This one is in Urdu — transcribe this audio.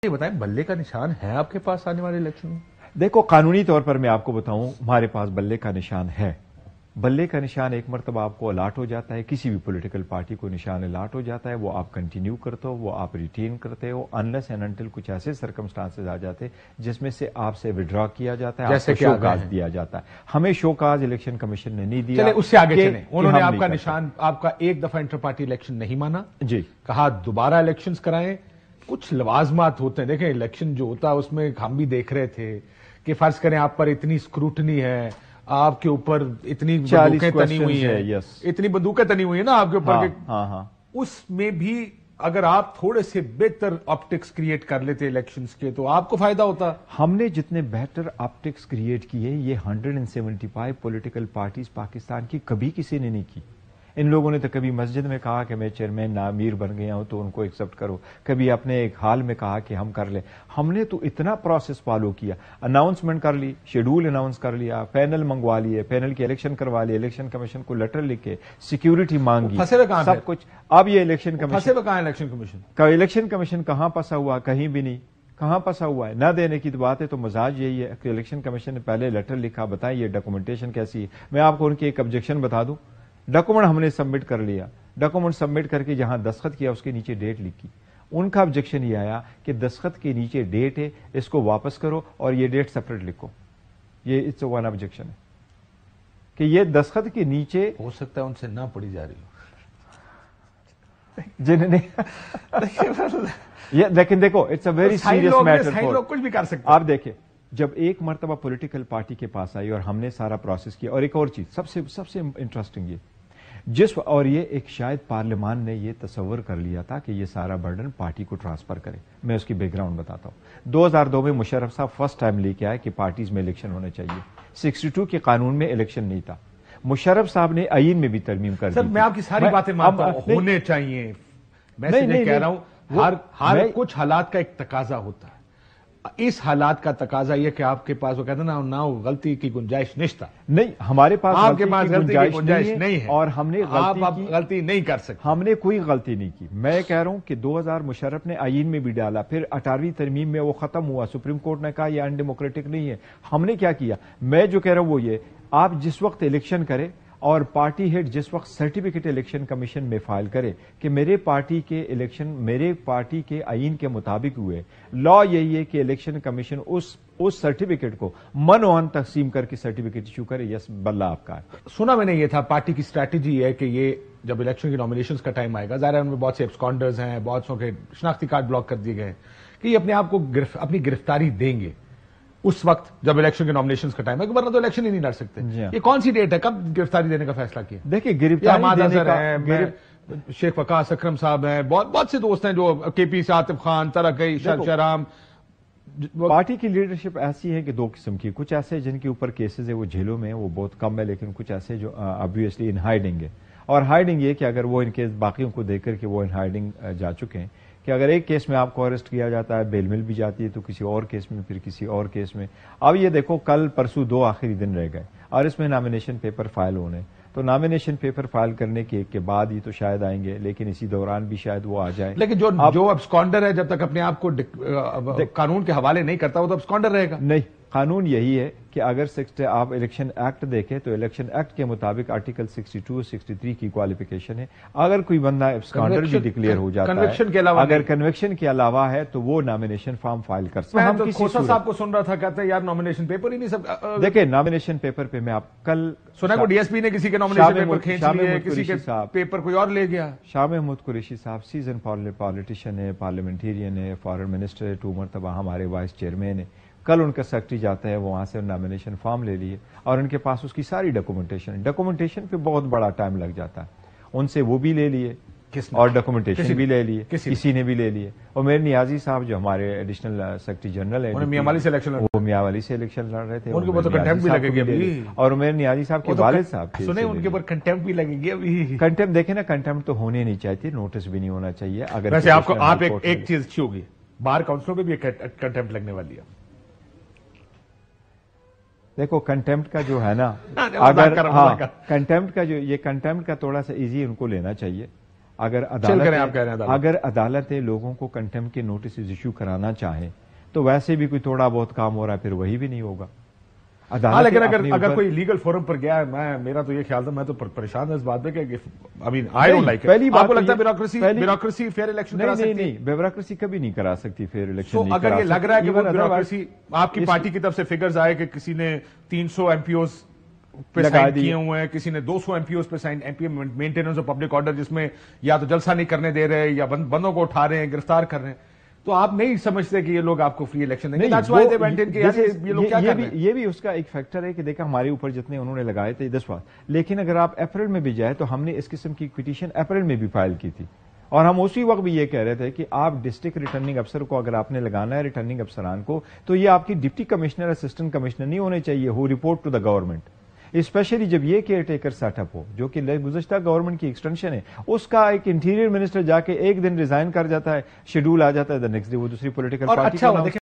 یہ بتائیں بلے کا نشان ہے آپ کے پاس آنے والے الیکشن میں؟ دیکھو قانونی طور پر میں آپ کو بتاؤں ہمارے پاس بلے کا نشان ہے. بلے کا نشان ایک مرتبہ آپ کو الاٹ ہو جاتا ہے, کسی بھی پولیٹیکل پارٹی کو نشان الاٹ ہو جاتا ہے, وہ آپ کنٹینیو کرتے ہو, وہ آپ ریٹین کرتے ہو انلیس اینڈ انٹل کچھ ایسے سرکمسٹانسز آ جاتے ہیں جس میں سے آپ سے وڈرا کیا جاتا ہے, جیسے آپ کو شو کاز دیا جاتا ہے. ہمیں شو کاز الیکشن کمیشن نے نہیں دیا. چلے اس سے آگے چلیں. انہوں نے آپ کا نشان, آپ کا ایک دفعہ انٹر پارٹی الیکشن نہیں مانا جی, کہا دوبارہ الیکشنز کرائیں. کچھ لوازمات ہوتے ہیں, دیکھیں الیکشن جو ہوتا ہے اس میں ہم بھی دیکھ رہے تھے کہ فرض کریں آپ پر اتنی اسکروٹنی ہے, آپ کے اوپر اتنی بندوقیں تنی ہوئی ہیں, اتنی بندوقیں تنی ہوئی ہیں نا آپ کے اوپر, اس میں بھی اگر آپ تھوڑے سے بہتر آپٹکس کریٹ کر لیتے الیکشنز کے تو آپ کو فائدہ ہوتا. ہم نے جتنے بہتر آپٹکس کریٹ کیے یہ 175 پولیٹیکل پارٹیز پاکستان کی کبھی کسی نے نہیں کی. ان لوگوں نے تو کبھی مسجد میں کہا کہ میں چیئرمین نامیر بن گیا ہوں تو ان کو ایکسپٹ کرو, کبھی اپنے ایک حال میں کہا کہ ہم کر لیں. ہم نے تو اتنا پروسیس فالو کیا, اناؤنسمنٹ کر لی, شیڈول اناؤنس کر لیا, پینل منگوا لیے, پینل کی الیکشن کروا لی, الیکشن کمیشن کو لیٹر لکھے, سیکیورٹی مانگی, سب کچھ. اب یہ الیکشن کمیشن کہاں پھنسا ہوا؟ کہیں بھی نہیں. کہاں پھنسا ہوا ہے؟ نہ دینے کی بات ہے. تو مزاج یہی ہے کہ الیکشن کمیشن نے پہلے لیٹر لکھا, بتائیں یہ ڈاکومنٹیشن کیسی ہے. میں آپ کو ان کی ایک آبجیکشن بتا دوں. ڈاکومنٹ ہم نے سبمٹ کر لیا, ڈاکومنٹ سبمٹ کر کے جہاں دستخط کیا اس کے نیچے ڈیٹ لکھی. ان کا آبجیکشن یہ آیا کہ دستخط کے نیچے ڈیٹ ہے, اس کو واپس کرو اور یہ ڈیٹ سپریٹ لکھو. یہ اٹس ون آبجیکشن ہے کہ یہ دستخط کے نیچے ہو سکتا ہے ان سے نہ پڑھی جا رہی ہو جنہوں نے لیکن دیکھو it's a very serious matter. کچھ بھی کر سکتے. آپ دیکھیں جب ایک مرتبہ پولیٹیکل پارٹی کے پاس آئی اور ہم نے سارا پروسیس کیا, اور ایک اور چیز سب سے انٹرسٹنگ اور یہ ایک شاید پارلیمان نے یہ تصور کر لیا تھا کہ یہ سارا برڈن پارٹی کو ٹرانسفر کرے. میں اس کی بیک گراؤنڈ بتاتا ہوں. 2002 میں مشرف صاحب فرسٹ ٹائم لے کے آئے کہ پارٹیز میں الیکشن ہونے چاہیے. 62 کے قانون میں الیکشن نہیں تھا. مشرف صاحب نے آئین میں بھی ترمیم کر دی. سر میں آپ کی ساری باتیں مانتا ہوں, ہونے چاہیے. میں صرف کہہ رہا ہوں ہر کچھ حالات کا ایک تقاضا ہوتا ہے. اس حالات کا تقاضا یہ کہ آپ کے پاس وہ کہتے ہیں نا غلطی کی گنجائش نشتا نہیں, ہمارے پاس آپ کے پاس غلطی کی گنجائش نہیں ہے اور ہم نے غلطی نہیں کر سکتے. ہم نے کوئی غلطی نہیں کی. میں کہہ رہا ہوں کہ 2000 مشرف نے آئین میں بھی ڈالا, پھر 18ویں ترمیم میں وہ ختم ہوا. سپریم کورٹ نے کہا یہ ان ڈیموکریٹک نہیں ہے. ہم نے کیا کیا؟ میں جو کہہ رہا ہوں وہ یہ, آپ جس وقت الیکشن کرے اور پارٹی ہیڈ جس وقت سرٹیفکیٹ الیکشن کمیشن میں فائل کرے کہ میرے پارٹی کے الیکشن میرے پارٹی کے آئین کے مطابق ہوئے, لا یہی ہے کہ الیکشن کمیشن اس سرٹیفکیٹ کو منوان تقسیم کر کے سرٹیفکیٹ ایشو کرے. یس بلّہ آپ کا ہے. سنا میں نے یہ تھا پارٹی کی اسٹریٹجی ہے کہ یہ جب الیکشن کی نامینیشنز کا ٹائم آئے گا, ظاہر ہے ان میں بہت سے ایبسکانڈرز ہیں, بہت سو کے شناختی کارڈ بلاک کر دیے گئے, کہ یہ اپنے آپ کو اپنی گرفتاری دیں گے اس وقت جب الیکشن کے نامینیشنز کا ٹائم ہے, ورنہ تو الیکشن ہی نہیں لڑ سکتے. یہ کون سی ڈیٹ ہے, کب گرفتاری دینے کا فیصلہ کیا؟ دیکھیں گرفتاری دینے کا, شیخ وقاص اکرم صاحب ہیں, بہت سے دوست ہیں جو کے پی سے عاطف خان, ترقی, شہرام. پارٹی کی لیڈرشپ ایسی ہے کہ دو قسم کی, کچھ ایسے جن کے اوپر کیسز ہے وہ جیلوں میں, وہ بہت کم ہے, لیکن کچھ ایسے جو obviously ان ہائیڈنگ ہے. اور ہائیڈنگ یہ کہ اگر وہ ان کیس باقیوں کو دیکھ کر کے وہ ان ہائیڈنگ جا چکے ہیں, کہ اگر ایک کیس میں آپ کو اریسٹ کیا جاتا ہے, بیل مل بھی جاتی ہے, تو کسی اور کیس میں, پھر کسی اور کیس میں. اب یہ دیکھو کل پرسوں 2 آخری دن رہ گئے اور اس میں نامینیشن پیپر فائل ہونے, تو نامینیشن پیپر فائل کرنے کے بعد ہی تو شاید آئیں گے, لیکن اسی دوران بھی شاید وہ آ جائیں. لیکن جو ابسکانڈر ہے جب تک اپنے آپ کو قانون کے حوالے نہیں کرتا وہ تو ابسکانڈر رہے گا. نہیں, قانون یہی ہے کہ اگر آپ الیکشن ایکٹ دیکھیں تو الیکشن ایکٹ کے مطابق آرٹیکل 62 63 کی کوالیفیکیشن ہے. اگر کوئی بندہ ایبسکانڈر بھی ڈکلیئر ہو جاتا ہے, اگر کنوکشن کے علاوہ ہے, تو وہ نامینیشن فارم فائل کر سکتا ہے. میں تو کھوسا صاحب کو سن رہا تھا, کہتے ہیں یار نامینیشن پیپر ہی نہیں سب. دیکھیں نامینیشن پیپر پہ میں آپ کل سنا کو ڈی ایس پی نے کسی کے نامینیشن پیپر کھینچ لیے, کسی کے پیپر کوئی اور لے گیا. شاہ محمود قریشی صاحب سیزن پالیٹیشین ہے, پارلیمنٹیرین ہے, فارن منسٹر ہے, 2 مرتبہ ہمارے وائس چیئرمین ہے. کل ان کا سیکرٹری جاتا ہے, وہاں سے نامینیشن فارم لے لیے اور ان کے پاس اس کی ساری ڈاکومنٹیشن پہ بہت بڑا ٹائم لگ جاتا ہے. ان سے وہ بھی لے لیے اور ڈاکومنٹیشن بھی لے لیے, کسی نے بھی لے لیے. اور میرے نیازی صاحب جو ہمارے ایڈیشنل سیکرٹری جنرل ہیں, میاں والی سے الیکشن لڑ رہے تھے, ان کے اوپر کنٹمپٹ بھی لگے گی. اور میرے نیازی صاحب کے والد صاحب سنیں ان کے اوپر کنٹمپٹ بھی لگے گی. ابھی کنٹمپٹ دیکھیں نا, کنٹمپٹ تو ہونے نہیں چاہیے, نوٹس بھی نہیں ہونا چاہیے. اگر ویسے آپ ایک چیز اچھی ہوگی, بار کاؤنسلوں پہ بھی کنٹمپٹ لگنے والی ہے. دیکھو کنٹمپٹ کا جو ہے نا, اگر کنٹمپٹ کا جو یہ کنٹمپٹ کا تھوڑا سا ایزی ان کو لینا چاہیے. اگر عدالتیں لوگوں کو کنٹمپٹ کے نوٹسز ایشو کرانا چاہیں تو ویسے بھی کوئی تھوڑا بہت کام ہو رہا ہے، پھر وہی بھی نہیں ہوگا. لیکن اگر کوئی لیگل فورم پر گیا ہے، میرا تو یہ خیال تھا، میں تو پریشان ہوں اس بات پہ کہ آپ کو لگتا ہے بیوروکریسی فیئر الیکشن کرا سکتی ہے؟ نہیں، بیوروکریسی کبھی نہیں کرا سکتی فیئر الیکشن. اگر یہ لگ رہا ہے کہ وہ بیوروکریسی آپ کی پارٹی کی طرف سے فگرز آئے کہ کسی نے 300 ایم پی اوز پہ سائن کیے ہوئے ہیں، کسی نے 200 ایم پی اوز پہ sign, M P maintenance of public order, جس میں یا تو جلسہ نہیں کرنے دے رہے یا بندوں کو اٹھا رہے ہیں، گرفتار کر رہے ہیں، تو آپ نہیں سمجھتے کہ یہ لوگ آپ کو فری الیکشن دیں گے؟ یہ بھی اس کا ایک فیکٹر ہے کہ دیکھا ہمارے اوپر جتنے انہوں نے لگائے تھے 10 بات، لیکن اگر آپ اپریل میں بھی جائے تو ہم نے اس قسم کی پٹیشن اپریل میں بھی فائل کی تھی، اور ہم اسی وقت بھی یہ کہہ رہے تھے کہ آپ ڈسٹرکٹ ریٹرننگ افسر کو اگر آپ نے لگانا ہے ریٹرننگ افسران کو، تو یہ آپ کی ڈپٹی کمشنر اسسٹنٹ کمشنر نہیں ہونے چاہیے ہو report to the government, specially جب یہ کیئر ٹیکر سیٹ اپ ہو جو کہ گزشتہ گورنمنٹ کی ایکسٹینشن ہے. اس کا ایک انٹیریئر منسٹر جا کے ایک دن ریزائن کر جاتا ہے، شیڈول آ جاتا ہے، نیکسٹ ڈے وہ دوسری پولیٹیکل پارٹی